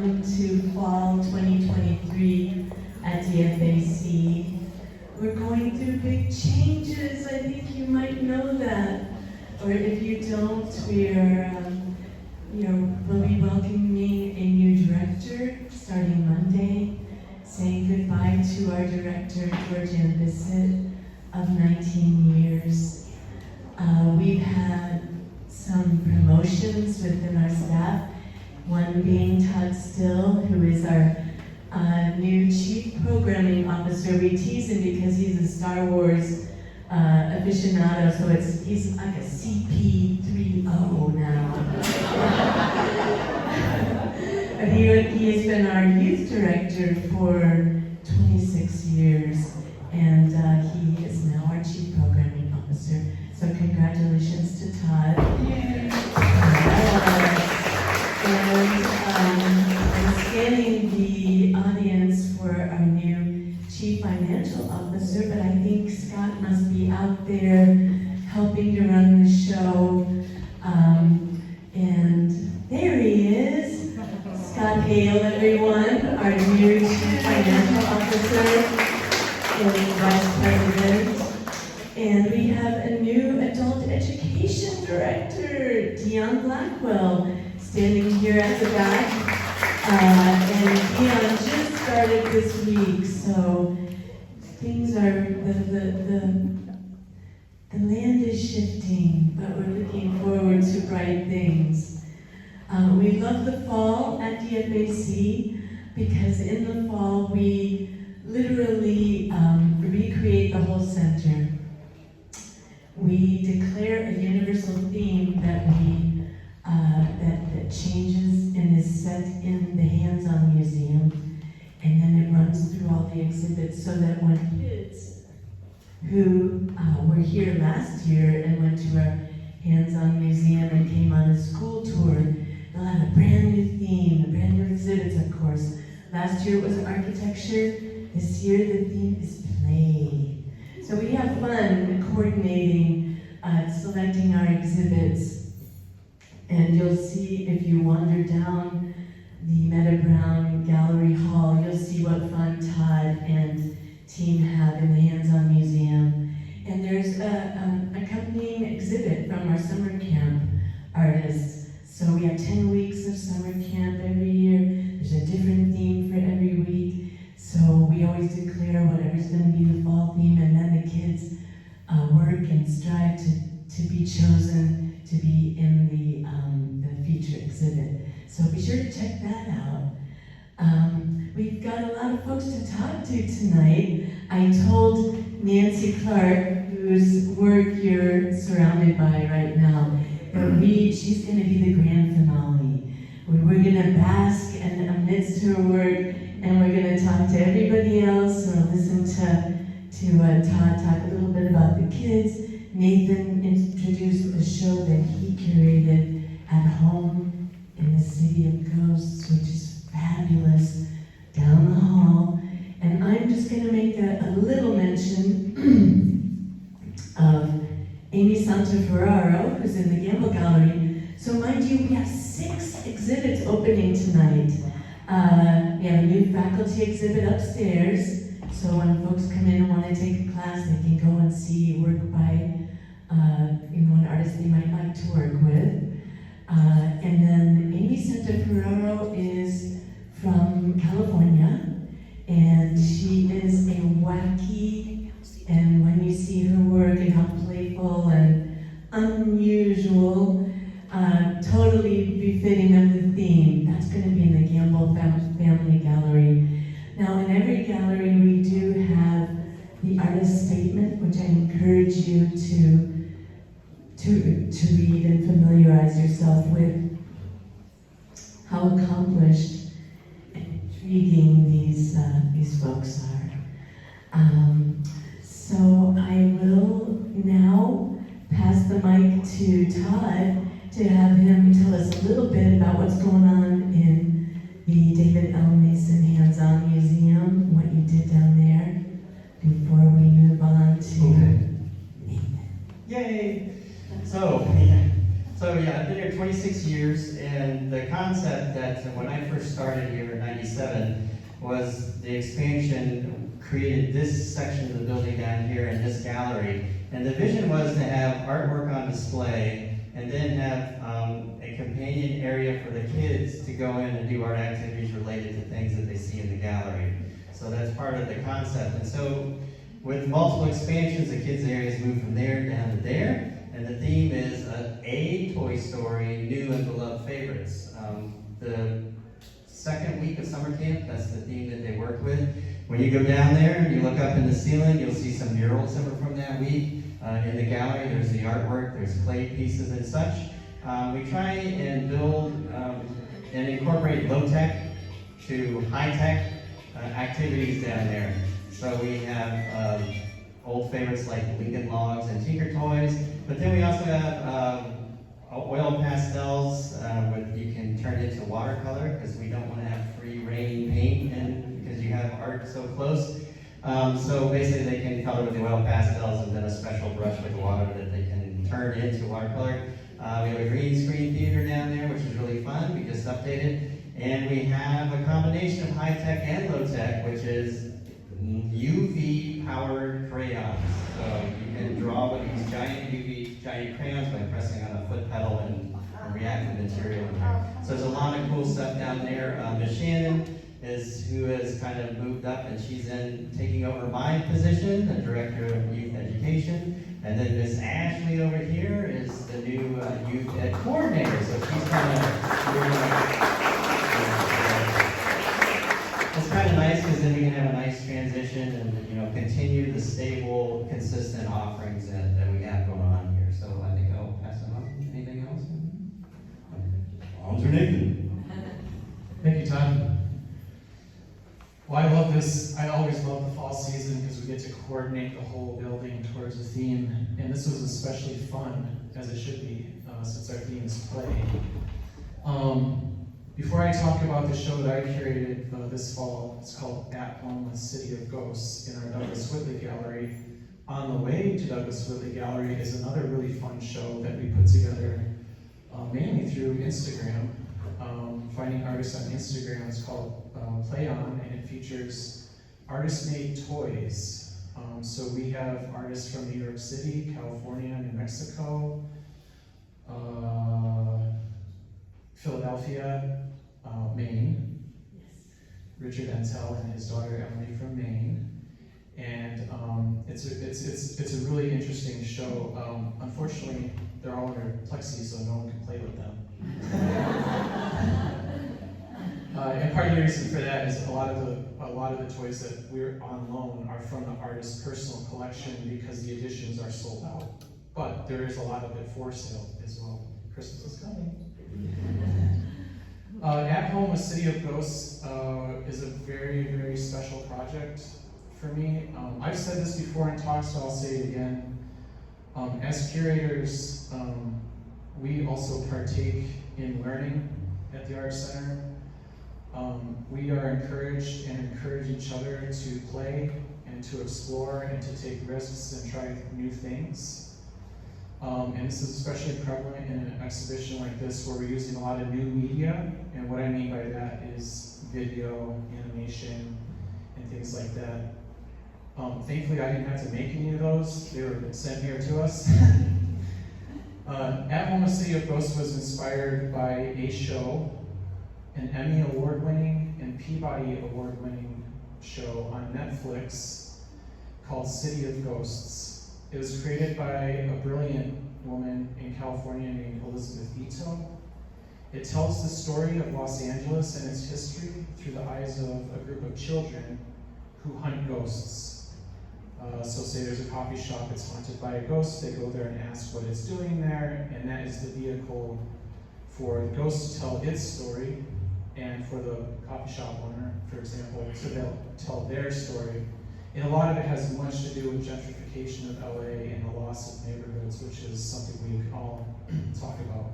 welcome to Fall 2023 at DFAC. We're going through big changes. I think you might know that. Or if you don't, we'll be welcoming a new director starting Monday, saying goodbye to our director, Georgianne Bissett, of 19 years. We've had some promotions within our staff, one being Todd Still, who is our new Chief Programming Officer. We tease him because he's a Star Wars aficionado, so he's like a CP3O now. But he has been our youth director for 26 years, and he is now our Chief Programming Officer. So congratulations to Todd. Yay. I'm scanning the audience for our new Chief Financial Officer, but I think Scott must be out there helping to run the show. And there he is. Scott Hale, everyone, our new Chief Financial Officer and Vice President. And we have a new Adult Education Director, Dion Blackwell, standing here at the back. And Dion just started this week, so things are, the land is shifting, but we're looking forward to bright things. We love the fall at DFAC because in the fall we literally recreate the whole center. We declare a universal theme that that changes and is set in the hands-on museum, and then it runs through all the exhibits so that when kids who were here last year and went to our hands-on museum and came on a school tour, they'll have a brand new theme, brand new exhibits, of course. Last year it was architecture. This year the theme is play. So we have fun coordinating, selecting our exhibits. And you'll see, if you wander down the Meta Brown Gallery Hall, you'll see what fun Todd and team have in the hands-on museum. And there's an accompanying exhibit from our summer camp artists. So we have 10 weeks of summer camp every year. There's a different theme for every week. So we always declare whatever's going to be the fall theme, and then the kids work and strive to be chosen to be in the feature exhibit. So be sure to check that out. We've got a lot of folks to talk to tonight. I told Nancee Clark, whose work you're surrounded by right now, that she's going to be the grand finale. We're going to bask amidst her work, and we're going to talk to everybody else, or listen to Todd talk a little bit about the kids. Nathan introduced a show that he curated at home in the City of Ghosts, which is fabulous, down the hall. And I'm just going to make a little mention of Amy Santaferraro, who's in the Gamble Gallery. So mind you, we have 6 exhibits opening tonight. We have a new faculty exhibit upstairs. So when folks come in and want to take a class, they can go and see work by an artist they might like to work with. And then Amy Santaferraro is from California, and she is a wacky, and when you see her work and how playful and unusual, totally befitting of the theme. That's going to be in the Gamble Family Gallery. Now, in every gallery, we do have the artist statement, which I encourage you to read and familiarize yourself with how accomplished and intriguing these folks are. So I will now pass the mic to Todd to have him tell us a little bit about what's going on in the David L. Mason Hands-On Museum, what you did down there, before we move on to Nathan. Yay! So So yeah, I've been here 26 years, and the concept that when I first started here in '97 was the expansion created this section of the building down here in this gallery. And the vision was to have artwork on display and then have a companion area for the kids to go in and do art activities related to things that they see in the gallery. So that's part of the concept. And so with multiple expansions, the kids' areas move from there down to there. And the theme is a Toy Story, new and beloved favorites. The second week of summer camp, that's the theme that they work with. When you go down there and you look up in the ceiling, you'll see some murals that were from that week. In the gallery, there's the artwork, there's clay pieces and such. We try and build and incorporate low-tech to high-tech activities down there. So we have old favorites like Lincoln Logs and Tinker Toys, but then we also have oil pastels with you can turn into watercolor because we don't want to have free raining paint and because you have art so close. So basically they can color with the oil pastels and then a special brush with water that they can turn into watercolor. We have a green screen theater down there, which is really fun. We just updated. And we have a combination of high-tech and low-tech, which is UV-powered crayons. So you can draw with these giant crayons by pressing on a foot pedal and reactive material in there. So there's a lot of cool stuff down there. Miss Shannon is who has kind of moved up, and she's taking over my position, the Director of Youth Education. And then Miss Ashley over here is the new Youth Ed Coordinator. So she's kind of it's kind of nice because then we can have a nice transition and continue the stable, consistent offerings that we have going on here. So I think I'll pass it on. Anything else? Arms are Nathan. Thank you, Todd. Well, I love this. I always love the fall season because we get to coordinate the whole building towards a theme. And this was especially fun, as it should be, since our theme is play. Before I talk about the show that I curated this fall, it's called At Home with City of Ghosts in our Douglas Whitley Gallery. On the way to Douglas Whitley Gallery is another really fun show that we put together mainly through Instagram. Finding artists on Instagram. It's called Play On, and it features artist-made toys. So we have artists from New York City, California, New Mexico, Philadelphia, Maine. Yes. Richard Entel and his daughter Emily from Maine. And it's a really interesting show. Unfortunately, they're all under plexi, so no one can play with them. And part of the reason for that is a lot of the toys that we're on loan are from the artist's personal collection because the editions are sold out. But there is a lot of it for sale as well. Christmas is coming. At Home with City of Ghosts is a very, very special project for me. I've said this before in talks, so I'll say it again. As curators, we also partake in learning at the Art Center. We are encouraged and encourage each other to play and to explore and to take risks and try new things. And this is especially prevalent in an exhibition like this where we're using a lot of new media. And what I mean by that is video, animation, and things like that. Thankfully, I didn't have to make any of those. They were sent here to us. At Home with City of Ghosts was inspired by a show, an Emmy Award-winning and Peabody Award-winning show on Netflix called City of Ghosts. It was created by a brilliant woman in California named Elizabeth Ito. It tells the story of Los Angeles and its history through the eyes of a group of children who hunt ghosts. So say there's a coffee shop that's haunted by a ghost, they go there and ask what it's doing there, and that is the vehicle for the ghost to tell its story, and for the coffee shop owner, for example, to tell their story. And a lot of it has much to do with gentrification of LA and the loss of neighborhoods, which is something we can all talk about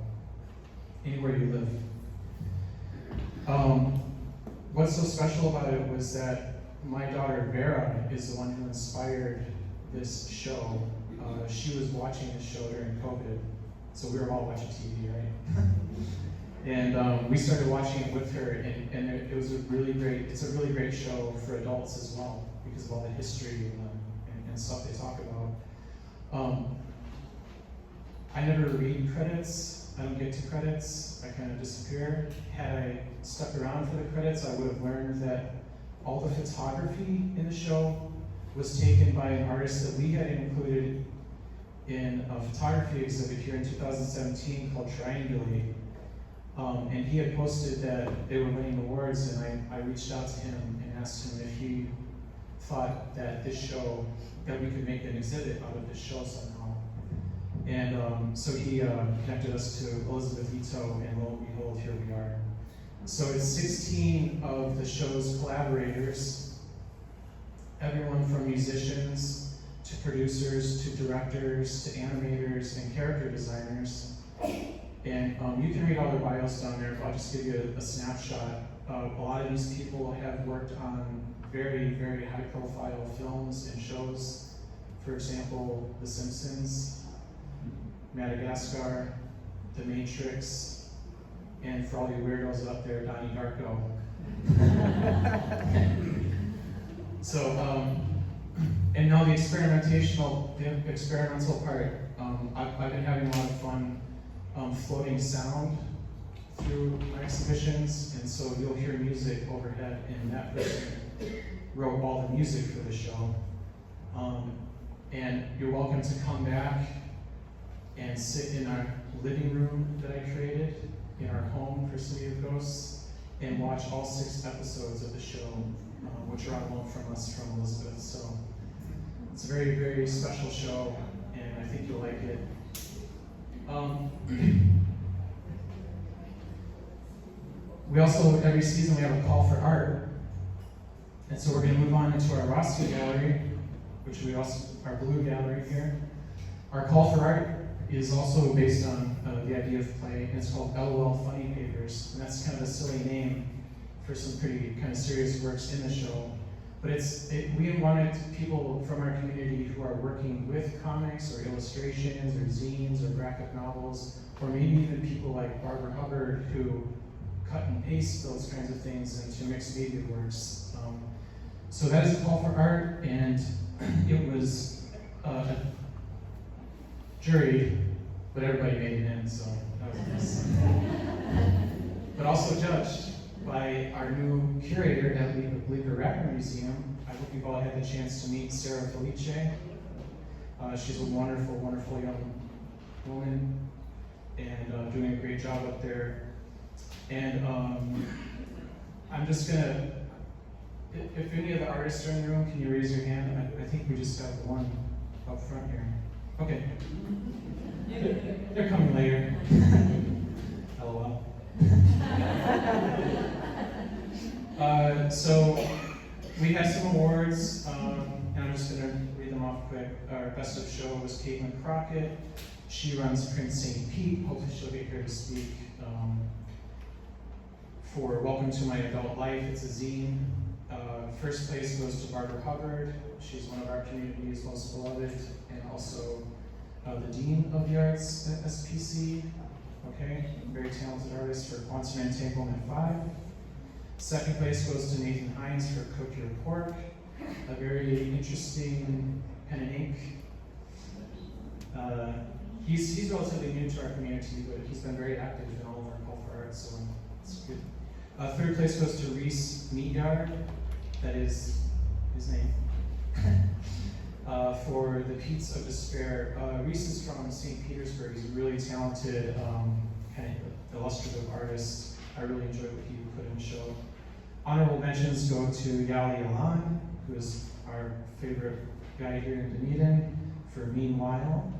anywhere you live. What's so special about it was that my daughter Vera is the one who inspired this show. She was watching the show during COVID, So we were all watching TV, right? And we started watching it with her, and it was it's a really great show for adults as well, because of all the history and stuff they talk about. I never read credits. I don't get to credits. I kind of disappear. Had I stuck around for the credits, I would have learned that all the photography in the show was taken by an artist that we had included in a photography exhibit here in 2017 called Triangulate. And he had posted that they were winning awards, and I reached out to him and asked him if he thought that that we could make an exhibit out of this show somehow. And so he connected us to Elizabeth Ito, and lo and behold, here we are. So it's 16 of the show's collaborators, everyone from musicians to producers to directors to animators and character designers. And you can read all their bios down there, but I'll just give you a snapshot. A lot of these people have worked on very, very high-profile films and shows. For example, The Simpsons, Madagascar, The Matrix, and for all you weirdos up there, Donnie Darko. So, and now the experimental part. I've been having a lot of fun floating sound through my exhibitions, and so you'll hear music overhead, and that person wrote all the music for the show. And you're welcome to come back and sit in our living room that I created in our home for City of Ghosts and watch all 6 episodes of the show, which are on loan from us from Elizabeth. So it's a very, very special show, and I think you'll like it. We also, every season, we have a call for art. And so we're going to move on into our Rossi Gallery, which our blue gallery here. Our call for art is also based on the idea of play, and it's called LOL Funny Papers. And that's kind of a silly name for some pretty kind of serious works in the show. But we wanted people from our community who are working with comics or illustrations or zines or graphic novels, or maybe even people like Barbara Hubbard who cut and paste those kinds of things into mixed media works. So that is a call for art, and it was juried, but everybody made it in, so that was nice. But also judged by our new curator at the Bleecker Rapper Museum. I hope you've all had the chance to meet Sarah Felice. She's a wonderful, wonderful young woman, and doing a great job up there. And I'm just gonna, if any of the artists are in the room, can you raise your hand? I think we just got one up front here. Okay. They're coming later. LOL. So we had some awards, and I'm just going to read them off quick. Our best of show was Caitlin Crockett. She runs Print St. Pete. Hopefully she'll get here to speak. For Welcome to My Adult Life, it's a zine. First place goes to Barbara Hubbard. She's one of our community's most beloved, and also the Dean of the Arts at SPC. Okay, very talented artist for Quantum Entanglement 5. Second place goes to Nathan Hines for Cook Your Pork, a very interesting pen and ink. He's relatively new to our community, but he's been very active in all of our call for art, so it's good. Third place goes to Reese Meatyard, that is his name, for The Peats of Despair. Reese is from St. Petersburg. He's a really talented, kind of illustrative artist. I really enjoyed what he put in the show. Honorable mentions go to Yali Alan, who is our favorite guy here in Dunedin, for Meanwhile.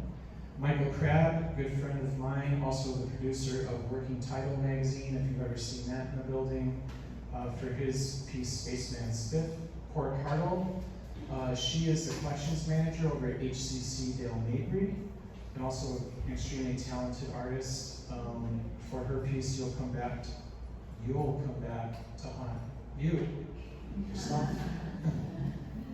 Michael Crabb, good friend of mine, also the producer of Working Title magazine, if you've ever seen that in the building, for his piece Spaceman Spiff. Port Hartle, she is the collections manager over at HCC Dale Mabry, and also an extremely talented artist. For her piece, you'll come back to haunt you yourself.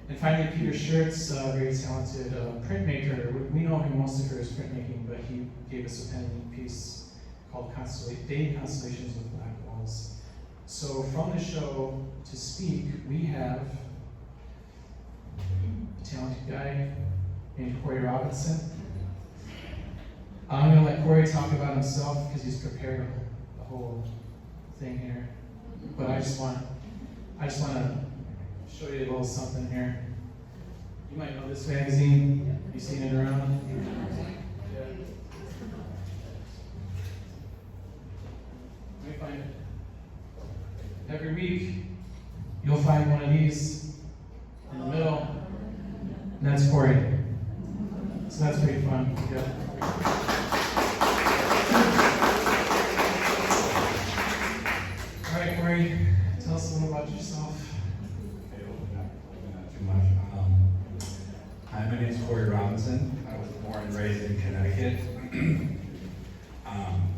And finally, Peter Schertz, a very talented printmaker. We know him mostly for his printmaking, but he gave us a pen and ink piece called Day Constellations with Black Walls. So from the show to speak, we have a talented guy named Cory Robinson. I'm going to let Cory talk about himself because he's prepared the whole thing here. But I just want to show you a little something here. You might know this magazine. You seen it around? Yeah. Let me find it. Every week, you'll find one of these in the middle, and that's Cory. So that's pretty fun. Yeah. All right, Cory, tell us a little about yourself. Okay, not too much. Hi, my name is Cory Robinson. I was born and raised in Connecticut.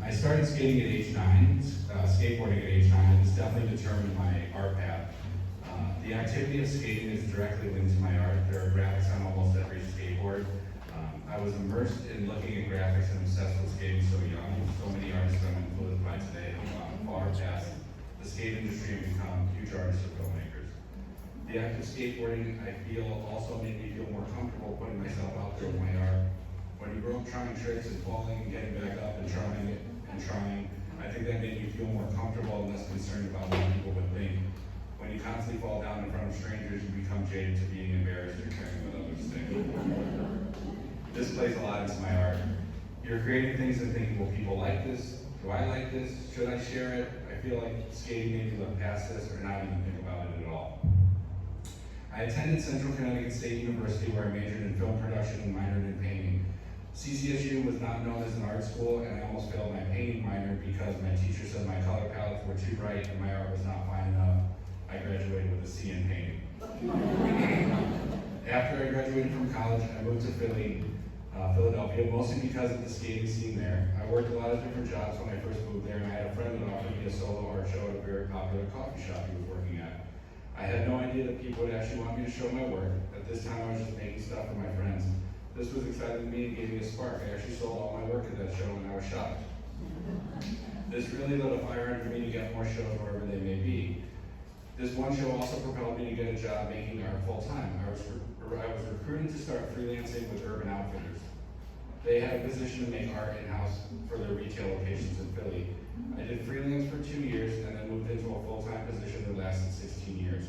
I started skating at age 9, skateboarding at age 9. It's definitely determined my art path. The activity of skating is directly linked to my art. There are graphics on almost every skateboard. I was immersed in looking at graphics and obsessed with skating so young. So many artists I'm influenced by today have gone far past the skate industry and become huge artists or filmmakers. The act of skateboarding, I feel, also made me feel more comfortable putting myself out there with my art. When you grow up trying tricks and falling and getting back up and trying, I think that made me feel more comfortable and less concerned about what people would think. When you constantly fall down in front of strangers, you become jaded to being embarrassed or caring what others think. This plays a lot into my art. You're creating things and thinking, will people like this? Do I like this? Should I share it? I feel like skating made me look past this or not even think about it at all. I attended Central Connecticut State University where I majored in film production and minored in painting. CCSU was not known as an art school, and I almost failed my painting minor because my teacher said my color palettes were too bright and my art was not fine enough. I graduated with a C in painting. After I graduated from college, I moved to Philadelphia, mostly because of the skating scene there. I worked a lot of different jobs when I first moved there, and I had a friend that offered me a solo art show at a very popular coffee shop he was working at. I had no idea that people would actually want me to show my work. At this time, I was just making stuff for my friends. This was exciting to me and gave me a spark. I actually sold all my work at that show, and I was shocked. This really lit a fire under me to get more shows wherever they may be. This one show also propelled me to get a job making art full-time. I was recruited to start freelancing with Urban Outfitters. They had a position to make art in-house for their retail locations in Philly. I did freelance for 2 years and then moved into a full-time position that lasted 16 years.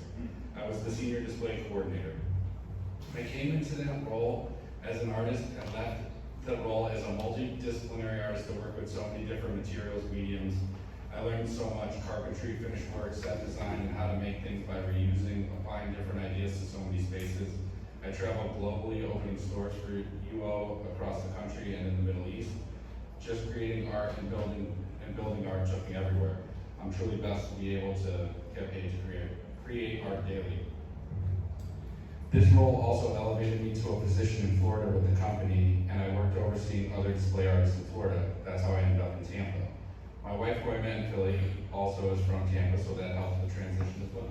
I was the senior display coordinator. I came into that role as an artist and left the role as a multidisciplinary artist to work with so many different materials, mediums. I learned so much: carpentry, finish work, set design, and how to make things by reusing, applying different ideas to so many spaces. I traveled globally, opening stores for UO across the country and in the Middle East. Just creating art and building art took me everywhere. I'm truly blessed to be able to get paid to create art daily. This role also elevated me to a position in Florida with the company, and I worked overseeing other display artists in Florida. That's how I ended up in Tampa. My wife, who I met in Philly, also is from Tampa, so that helped the transition as well.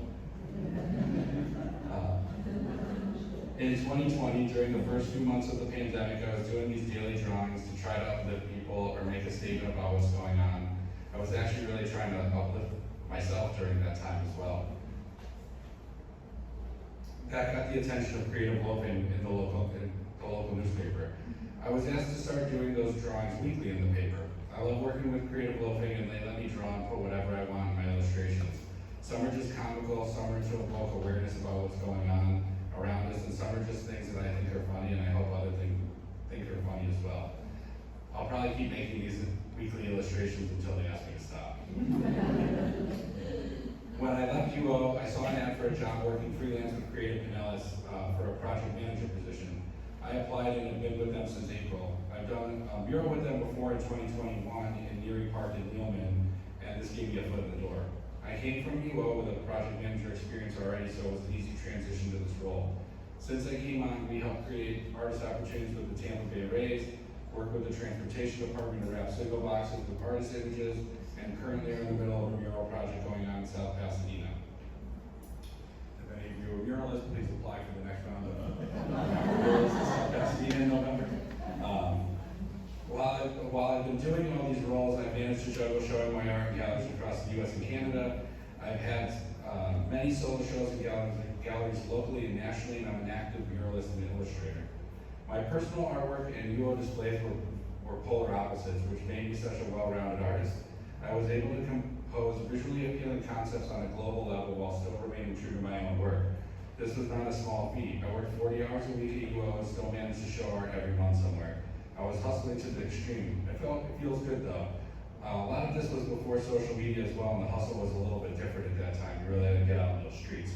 In 2020, during the first few months of the pandemic, I was doing these daily drawings to try to uplift people or make a statement about what's going on. I was actually really trying to uplift myself during that time as well. That got the attention of Creative Loafing in the local newspaper. I was asked to start doing those drawings weekly in the paper. I love working with Creative Loafing, and they let me draw and put whatever I want in my illustrations. Some are just comical, some are to evoke awareness about what's going on around us, and some are just things that I think are funny, and I hope others think are funny as well. I'll probably keep making these weekly illustrations until they ask me to stop. When I left UO, I saw an ad for a job working freelance with Creative Pinellas for a project manager position. I applied and have been with them since April. I've done a mural with them before in 2021 in Erie Park in Nealman, and this gave me a foot in the door. I came from UO with a project manager experience already, so it was an easy transition to this role. Since I came on, we helped create artist opportunities with the Tampa Bay Rays, work with the transportation department to wrap single boxes with artist images, and currently are in the middle of a mural project going on in South Pasadena. The If any of you are muralists, please apply for the next round of muralists in South Pasadena in November. While I've been doing all these roles, I've managed to juggle showing my art in galleries across the US and Canada. I've had many solo shows in galleries locally and nationally, and I'm an active muralist and illustrator. My personal artwork and UO displays were polar opposites, which made me such a well-rounded artist. I was able to compose visually appealing concepts on a global level while still remaining true to my own work. This was not a small feat. I worked 40 hours a week at UO and still managed to show art every month somewhere. I was hustling to the extreme. It feels good though. A lot of this was before social media as well, and the hustle was a little bit different at that time. You really had to get out in those streets.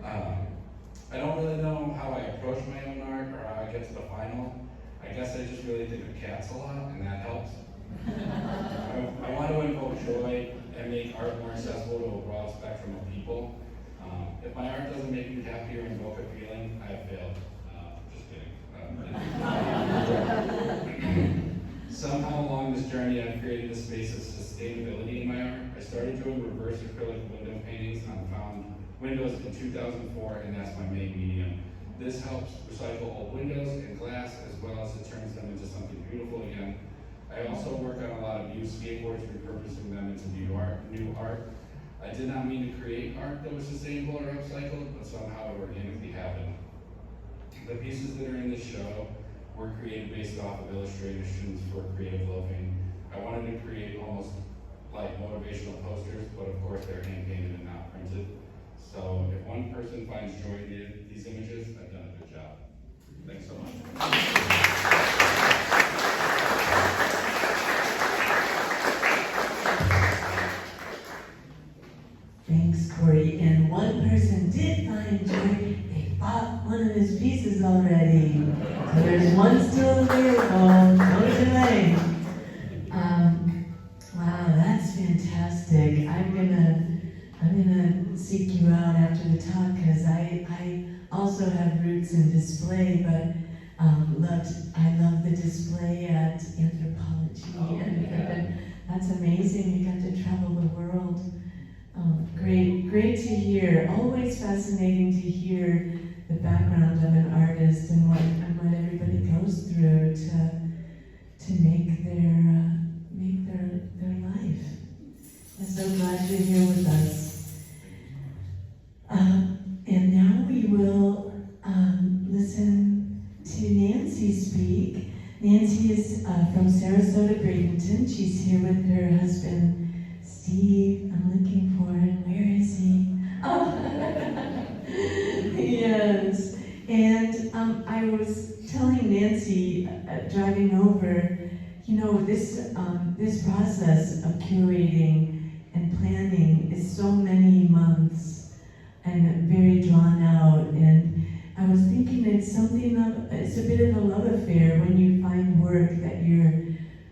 I don't really know how I approach my own art or how I get to the final. I guess I just really think of cats a lot, and that helps. I want to invoke joy and make art more accessible to a broad spectrum of people. If my art doesn't make you happy or invoke a feeling, I have failed. Just kidding. Somehow along this journey, I've created a space of sustainability in my art. I started doing reverse acrylic window paintings on found windows in 2004, and that's my main medium. This helps recycle old windows and glass, as well as it turns them into something beautiful again. I also work on a lot of used skateboards, repurposing them into new art. I did not mean to create art that was sustainable or upcycled, but somehow it organically happened. The pieces that are in this show were created based off of illustrations for creative loafing. I wanted to create almost like motivational posters, but of course they're hand painted and not printed. So if one person finds joy in these images, I've done a good job. Thanks so much. Thanks, Cory. And one person did find joy. They bought one of his pieces already. So there's one still available. No delay. Wow, that's fantastic. I'm gonna seek you out after the talk because I also have roots in display, but I love the display at anthropology, and that's amazing. You got to travel the world. Great to hear. Always fascinating to hear the background of an artist and what everybody goes through to make their life. I'm so glad you're here with us. And now we will listen to Nancee speak. Nancee is from Sarasota, Bradenton. She's here with her husband, Steve. I'm looking for him. Where is he? Oh, yes. And I was telling Nancee, driving over, this process of curating and planning is so many months and very drawn out. And I was thinking it's a bit of a love affair when you find work that you're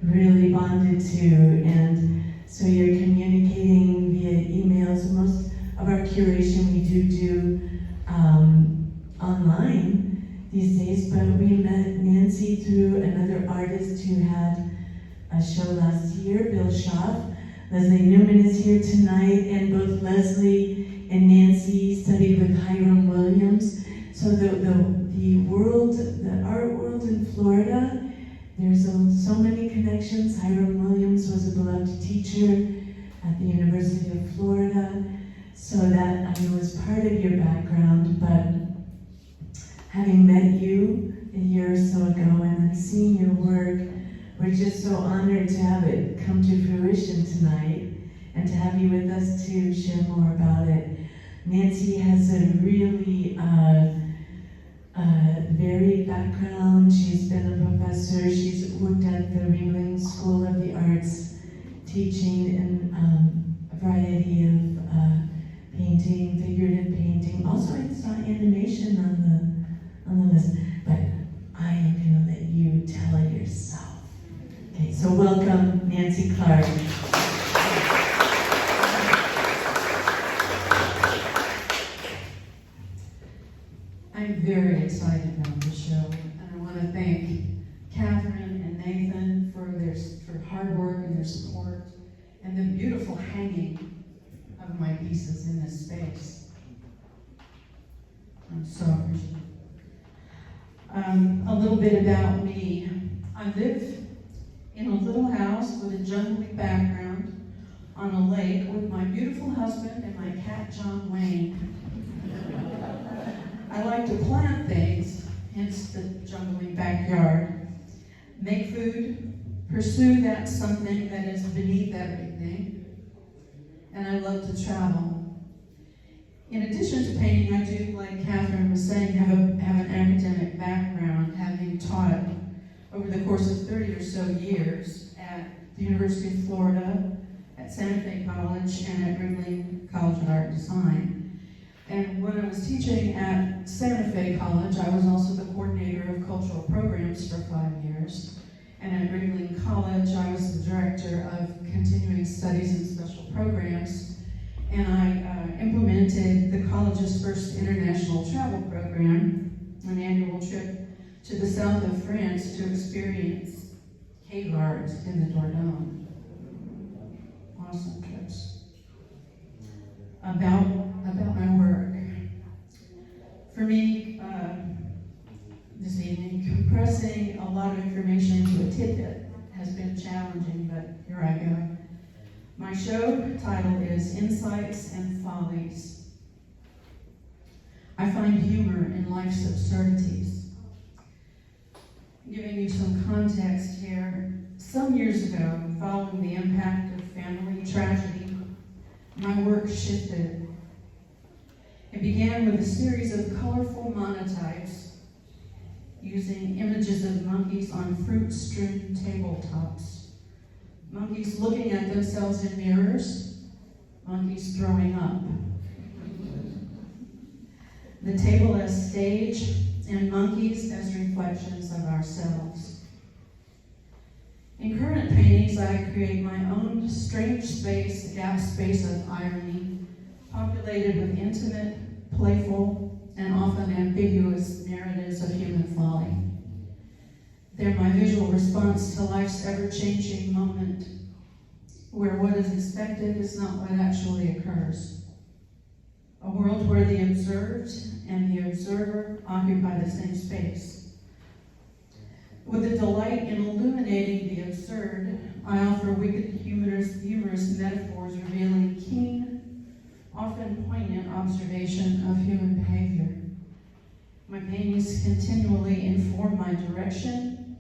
really bonded to, and so you're communicating via emails. Most of our curation we do online these days, but we met Nancee through another artist who had a show last year, Bill Schaaf. Leslie Newman is here tonight, and both Leslie and Nancee studied with Hiram Williams. So the art world in Florida, there's so many connections. Hiram Williams was a beloved teacher at the University of Florida, so that was part of your background. But having met you a year or so ago and then seeing your work, we're just so honored to have it come to fruition tonight and to have you with us to share more about it. Nancee has a really varied background. She's been a professor. She's worked at the Ringling School of the Arts, teaching in a variety of painting, figurative painting. Also, I saw animation on the list, but I am going to let you tell it yourself. Okay, so welcome, Nancee Clark. I'm very excited about the show, and I want to thank Catherine and Nathan for hard work and their support, and the beautiful hanging of my pieces in this space. I'm so appreciative. A little bit about me. I live in a little house with a jungly background on a lake with my beautiful husband and my cat, John Wayne. I like to plant things, hence the jungly backyard, make food, pursue that something that is beneath everything, and I love to travel. In addition to painting, I do, like Catherine was saying, have an academic background, having taught over the course of 30 or so years at the University of Florida, at Santa Fe College, and at Ringling College of Art and Design. And when I was teaching at Santa Fe College, I was also the coordinator of cultural programs for 5 years. And at Ringling College, I was the director of continuing studies and special programs. And I implemented the college's first international travel program, an annual trip to the south of France to experience cave art in the Dordogne. Awesome trips. About my work. For me, this evening, compressing a lot of information into a tidbit has been challenging, but here I go. My show title is Insights and Follies. I find humor in life's absurdities. Giving you some context here, some years ago, following the impact of family tragedy, my work shifted. It began with a series of colorful monotypes using images of monkeys on fruit-strewn tabletops. Monkeys looking at themselves in mirrors, monkeys throwing up. The table as stage, and monkeys as reflections of ourselves. In current paintings, I create my own strange space, a gap space of irony, populated with intimate, playful, and often ambiguous narratives of human folly. They're my visual response to life's ever-changing moment, where what is expected is not what actually occurs. A world where the observed and the observer occupy the same space. With a delight in illuminating the absurd, I offer wicked humorous metaphors revealing keen, often poignant observation of human behavior. My paintings continually inform my direction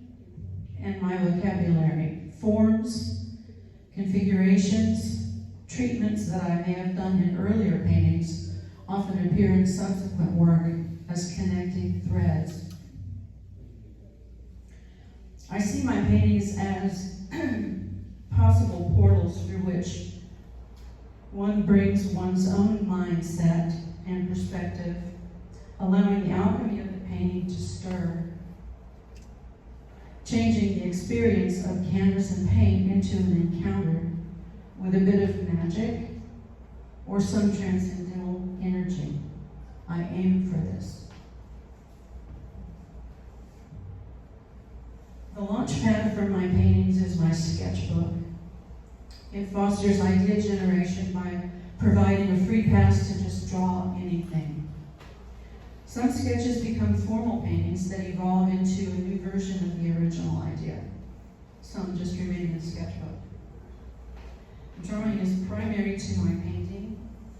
and my vocabulary, forms, configurations, treatments that I may have done in earlier paintings often appear in subsequent work as connecting threads. I see my paintings as possible portals through which one brings one's own mindset and perspective, allowing the alchemy of the painting to stir, changing the experience of canvas and paint into an encounter with a bit of magic or some transcendental energy. I aim for this. The launch pad for my paintings is my sketchbook. It fosters idea generation by providing a free pass to just draw anything. Some sketches become formal paintings that evolve into a new version of the original idea. Some just remain in the sketchbook. Drawing is primary to my painting,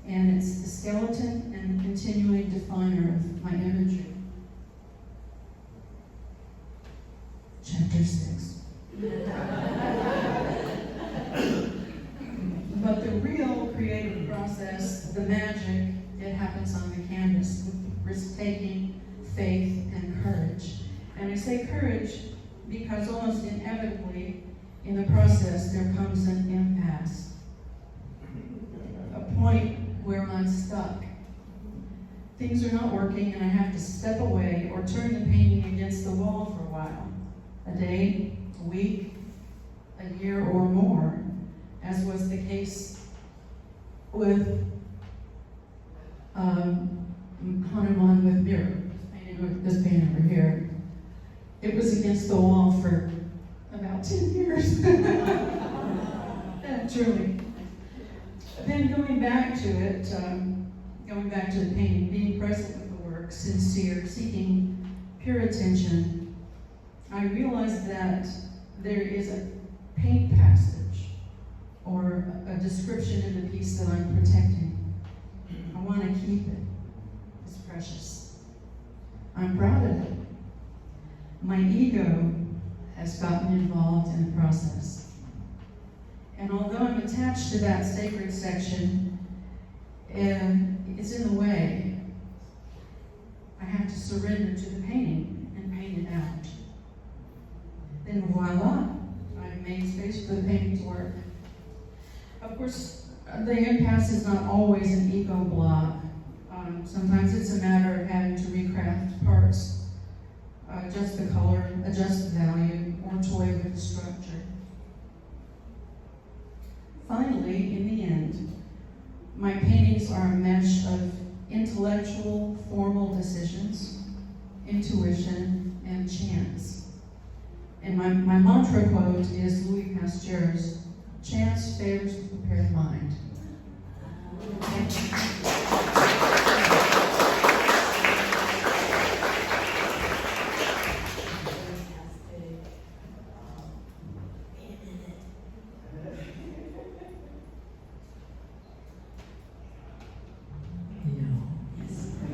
and it's the skeleton and continuing definer of my imagery. Chapter 6. But the real creative process, the magic, it happens on the canvas with risk-taking, faith, and courage. And I say courage because almost inevitably in the process there comes an impasse. A point where I'm stuck. Things are not working and I have to step away or turn the painting against the wall for a while. A day, a week, a year or more, as was the case with Hanuman with mirror. This painting over here. It was against the wall for about 10 years. Truly. Then going back to it, going back to the painting, being present with the work, work sincere, seeking pure attention, I realized that there is a paint passage or a description in the piece that I'm protecting. I want to keep it. It's precious. I'm proud of it. My ego has gotten involved in the process. And although I'm attached to that sacred section, it's in the way, I have to surrender to the painting and paint it out. Then voila, I've made space for the painting to work. Of course, the impasse is not always an ego block. Sometimes it's a matter of having to recraft parts, adjust the color, adjust the value, or toy with the structure. Finally, in the end, my paintings are a mesh of intellectual, formal decisions, intuition, and chance. And my mantra quote is Louis Pasteur's, "Chance favors the prepared mind."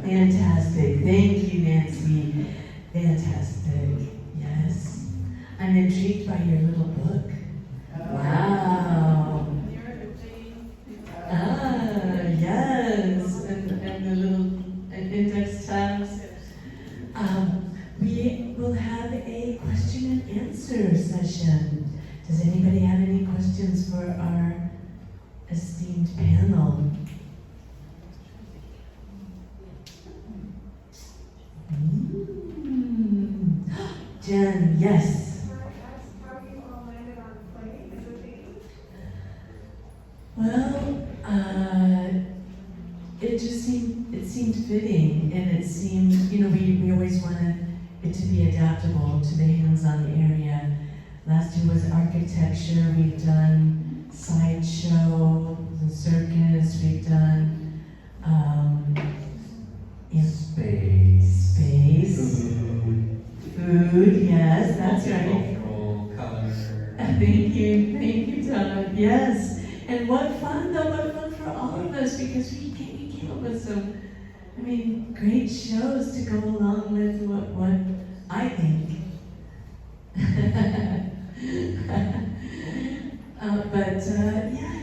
Fantastic. Thank you, Nancee. Fantastic. Yes. I'm intrigued by your little book. Wow. Ah, yes. And the little index tabs. We will have a question and answer session. Does anybody have any questions for our esteemed panel? Jen, yes. How you all landed on playing as a theme? Well, it seemed fitting, and it seemed, we always wanted it to be adaptable to the hands-on area. Last year was architecture. We've done sideshow, the circus. We've done space. Food, yes, that's right. Color. Thank you, Todd. Yes, and what fun for all of us, because we came up with some, great shows to go along with what I think. I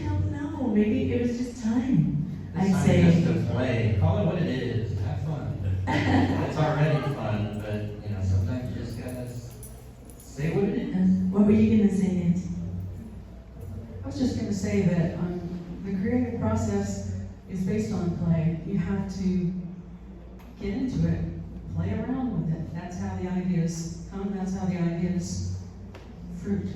don't know. Maybe it was just time. I'd say. Just to play. Call it what it is. Have fun. It's already fun, but sometimes you just gotta say what it is. What were you gonna say, Nancy? I was just going to say that the creative process is based on play. You have to get into it, play around with it. That's how the ideas come, that's how the ideas fruit.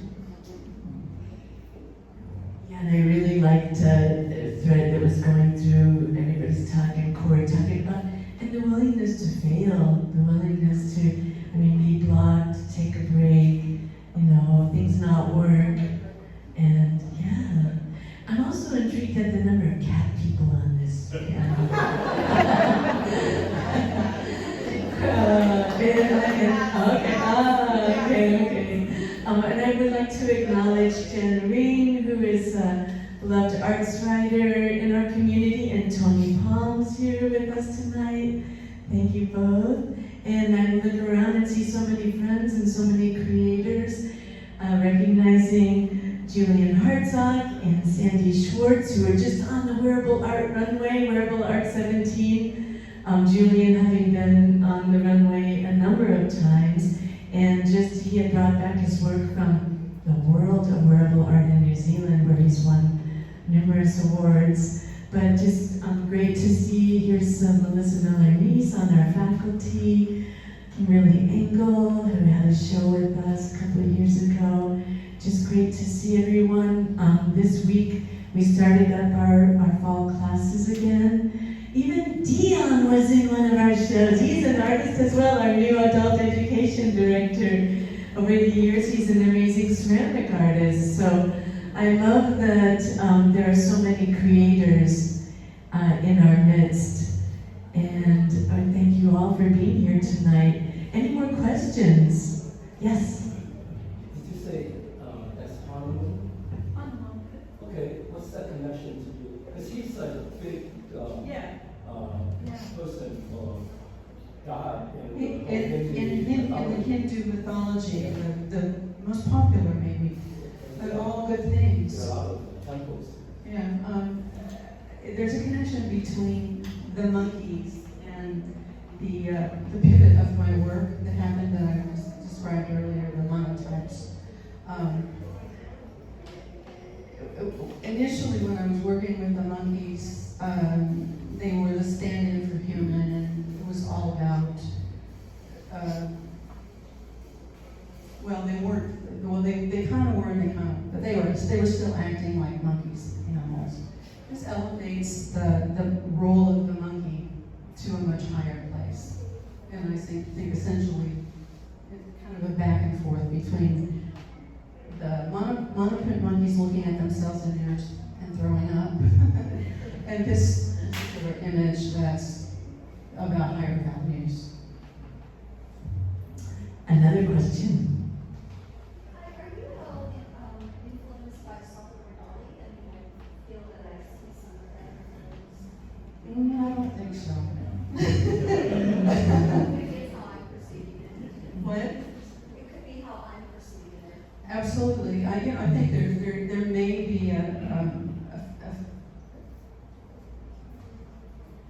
Yeah, and I really liked the thread that was going through everybody's talk and Cory talking about, and the willingness to fail, the willingness to, be blocked, take a break, things not work. And yeah, I'm also intrigued at the number of cat people on this panel. Okay. And I would like to acknowledge Jen Ring, who is a beloved arts writer in our community, and Tony Palm's here with us tonight. Thank you both. And I look around and see so many friends and so many creators, recognizing Julian Hartzog and Sandy Schwartz, who are just on the Wearable Art runway, Wearable Art 17. Julian having been on the runway a number of times, and he had brought back his work from the world of wearable art in New Zealand, where he's won numerous awards. But just great to see. Here's Melissa Miller-Neese on our faculty, Kimberly Engel, who had a show with us a couple of years ago. Just great to see everyone. This week we started up our fall classes again. Even Dion was in one of our shows. He's an artist as well, our new adult education director. Over the years, he's an amazing ceramic artist. So I love that there are so many creators in our midst. And thank you you all for being here tonight. Any more questions? Yes? Did you say that's Honolulu? Okay, what's that connection to you? Because he's such a big person for God. In the Hindu mythology, the most popular maybe, but all good things. There are a lot of temples. Yeah, there's a connection between the monkeys and the pivot of my work that happened that I described earlier, the monotypes. Initially, when I was working with the monkeys, they were the stand-in for human, and it was all about. They kind of were, but they were still acting like monkeys, animals. This elevates the role of the monkey to a much higher place. And I think essentially it's kind of a back and forth between the monoprint monkeys looking at themselves in mirrors and throwing up, and this particular image that's about higher values. Another question. Hi, are you at all influenced by Salvador Dali? I mean, I feel that I see some of that influence. I don't think so. Maybe it's how I'm perceiving it. What? It could be how I'm perceiving it. Absolutely. I think there may be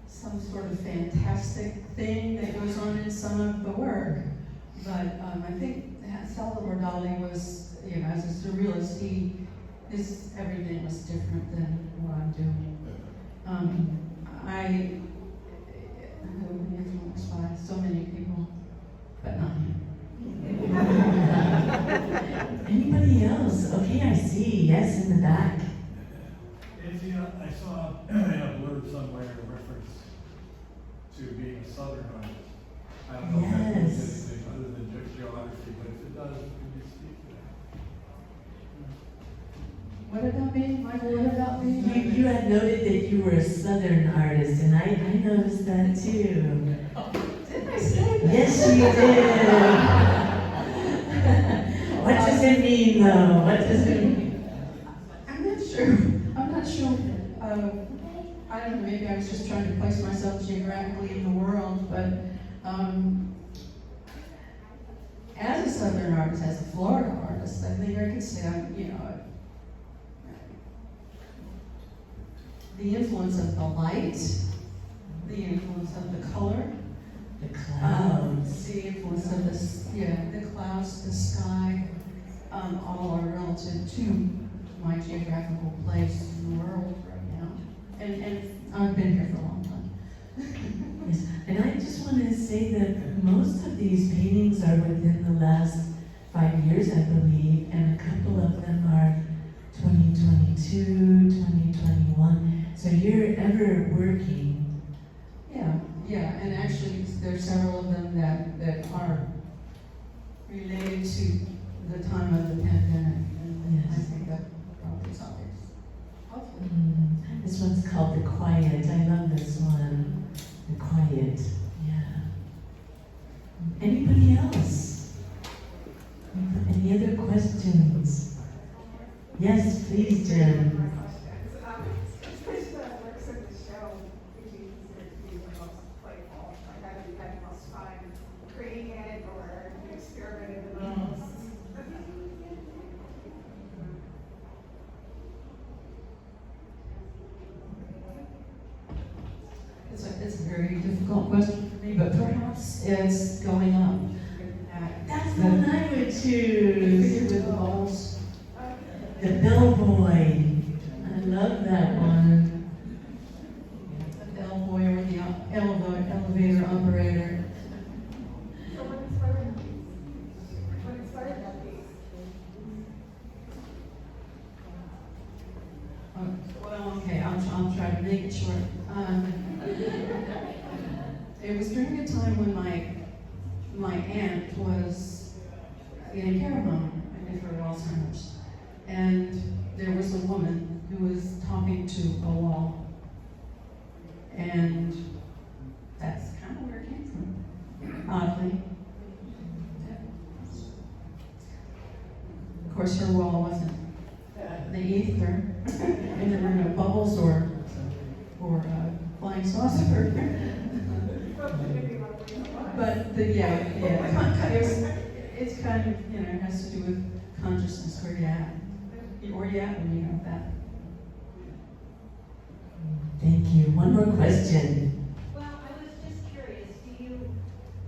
some sort of fantastic thing that goes on in some of the work, but I think Salvador Dali was, as a surrealist, his everything was different than what I'm doing. I was influenced by so many people, but not him. Anybody else? Okay, I see. Yes, in the back. Nancee, I saw in a blurb somewhere a reference to being a Southern artist. I don't know if that means Yes. anything other than geography, but if it does, could you speak to that? What about me? Michael, what about me? You had noted that you were a Southern artist, and I noticed that too. Did I say that? Yes, you did. What does it mean, though? What does it mean? I'm not sure. I don't know, maybe I was just trying to place myself geographically in the world, but as a Southern artist, as a Florida artist, I think I could say the influence of the light, the influence of the color, The clouds. the influence of the clouds, the sky, all are relative to my geographical place in the world right now. And I've been here for a long time. Yes, and I just want to say that most of these paintings are within the last 5 years, I believe, and a couple of them are 2022, 2021. So you're ever working. Yeah, and actually there's several of them that are related to the time of the pandemic, and I Yes. think that probably is obvious. Hopefully. This one's called The Quiet. I love this one. The Quiet. Yeah. Anybody else? Any other questions? Yes, please, Jen. Which works in the show, which you consider to be the most playful? Like, how did you have the most fun creating it, or you experimented the most? It's a very difficult question for me, but perhaps it's going up. That's the one I would choose. With the balls. The Bellboy. I love that one. The bellboy or the elevator operator. So what inspired that piece? What inspired that piece? Well, okay, I'll try to make it short. It was during a time when my aunt was in a care home and for Alzheimer's, and there was a woman who was talking to a wall, and that's kind of where it came from. bubbles or flying saucer. But it's kind of, it has to do with consciousness, where you're at when you have that. Thank you. One more question. Well, I was just curious, do you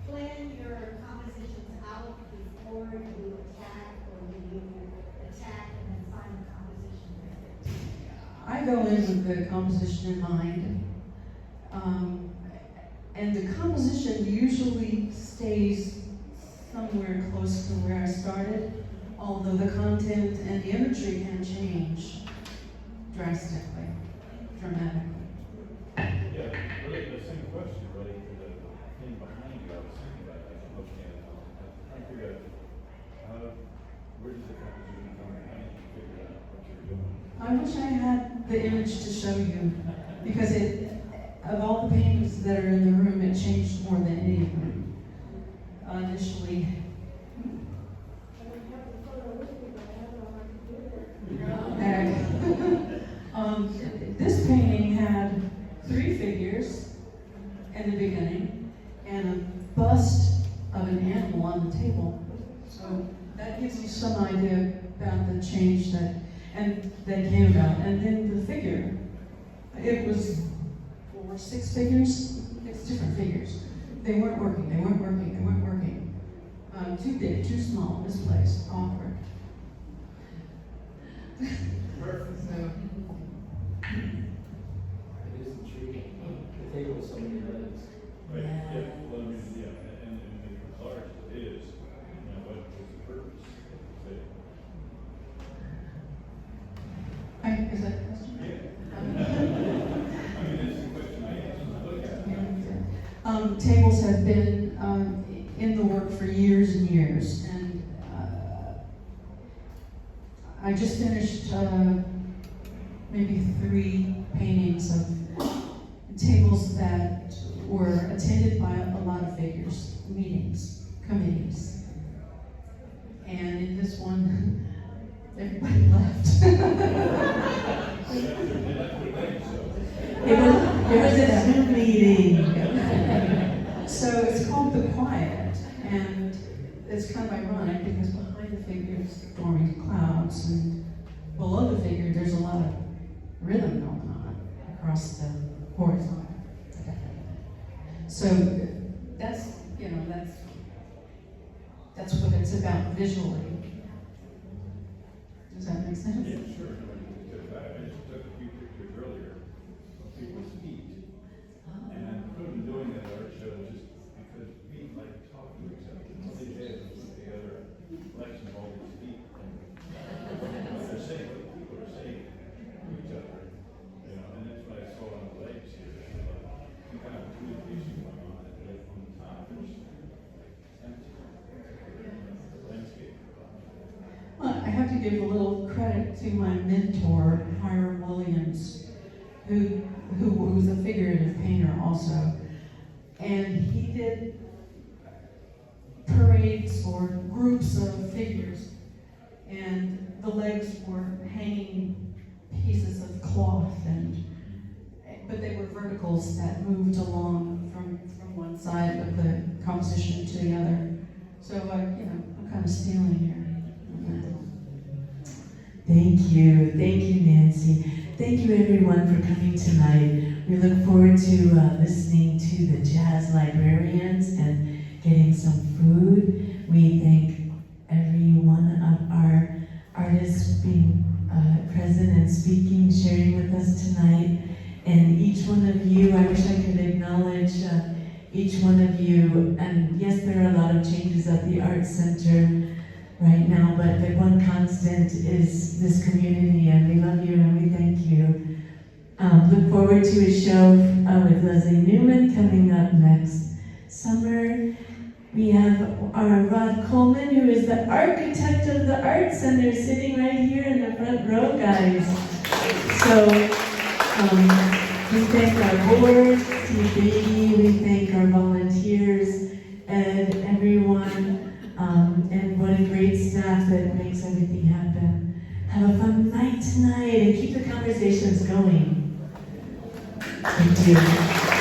plan your compositions out before you attack, or do you attack and then find the composition with it? I go in with the composition in mind. And the composition usually stays somewhere close to where I started, although the content and the imagery can change drastically, dramatically. Yeah, really, the same question, really, for the thing behind you, I was thinking about that, I'm looking at it, trying to figure out, where does the composition come in, how do you figure out what you're doing? I wish I had the image to show you, because of all the paintings that are in the room, it changed more than any of them initially. This painting had 3 figures in the beginning and a bust of an animal on the table. So that gives you some idea about the change that came about. And then the figure, it was 4, 6 figures, 6 different figures. They weren't working. Too big, too small, misplaced, awkward. So, It is intriguing. The table with so many legs. Right, yeah, well, I mean, yeah, and it's large, it is, what is the purpose? is that a question? Yeah. I mean, it's the question I asked, when I look at it. Tables have been in the work for years and years, and I just finished maybe 3 paintings of tables that were attended by a lot of figures, meetings, committees, and in this one, everybody left. It was a Zoom meeting. So it's called The Quiet, and it's kind of ironic because behind the figures forming clouds, and below the figure there's a lot of rhythm going on across the horizon. So that's what it's about visually. Does that make sense? Yeah, sure, because I just took a few pictures earlier of people's feet, and I put them doing that art show just because feet like talking to each other. They had to put together a collection of all these feet, and what they're saying, what people are saying to each other, and that's what I saw on the legs here. Some kind of communication going on, and like on the top, there's empty landscape. Well, I have to give a little credit to my mentor, Hiram Williams, who's a figurative painter also. And he did parades or groups of figures, and the legs were hanging pieces of cloth, but they were verticals that moved along from one side of the composition to the other. So I'm kind of stealing here. Thank you, Nancee. Thank you everyone for coming tonight. We look forward to listening to the jazz librarians and getting some food. We thank every one of our artists being present and speaking, sharing with us tonight. And each one of you, I wish I could acknowledge each one of you. And yes, there are a lot of changes at the Arts Center right now, but the one constant is this community, and we love you and we thank you. Look forward to a show with Leslie Newman coming up next summer. We have our Rod Coleman, who is the architect of the Arts Center, sitting right here in the front row, guys. So we thank our board, Steve Beatty, we thank our volunteers, and everyone. And what a great staff that makes everything happen. Have a fun night tonight and keep the conversations going. Thank you.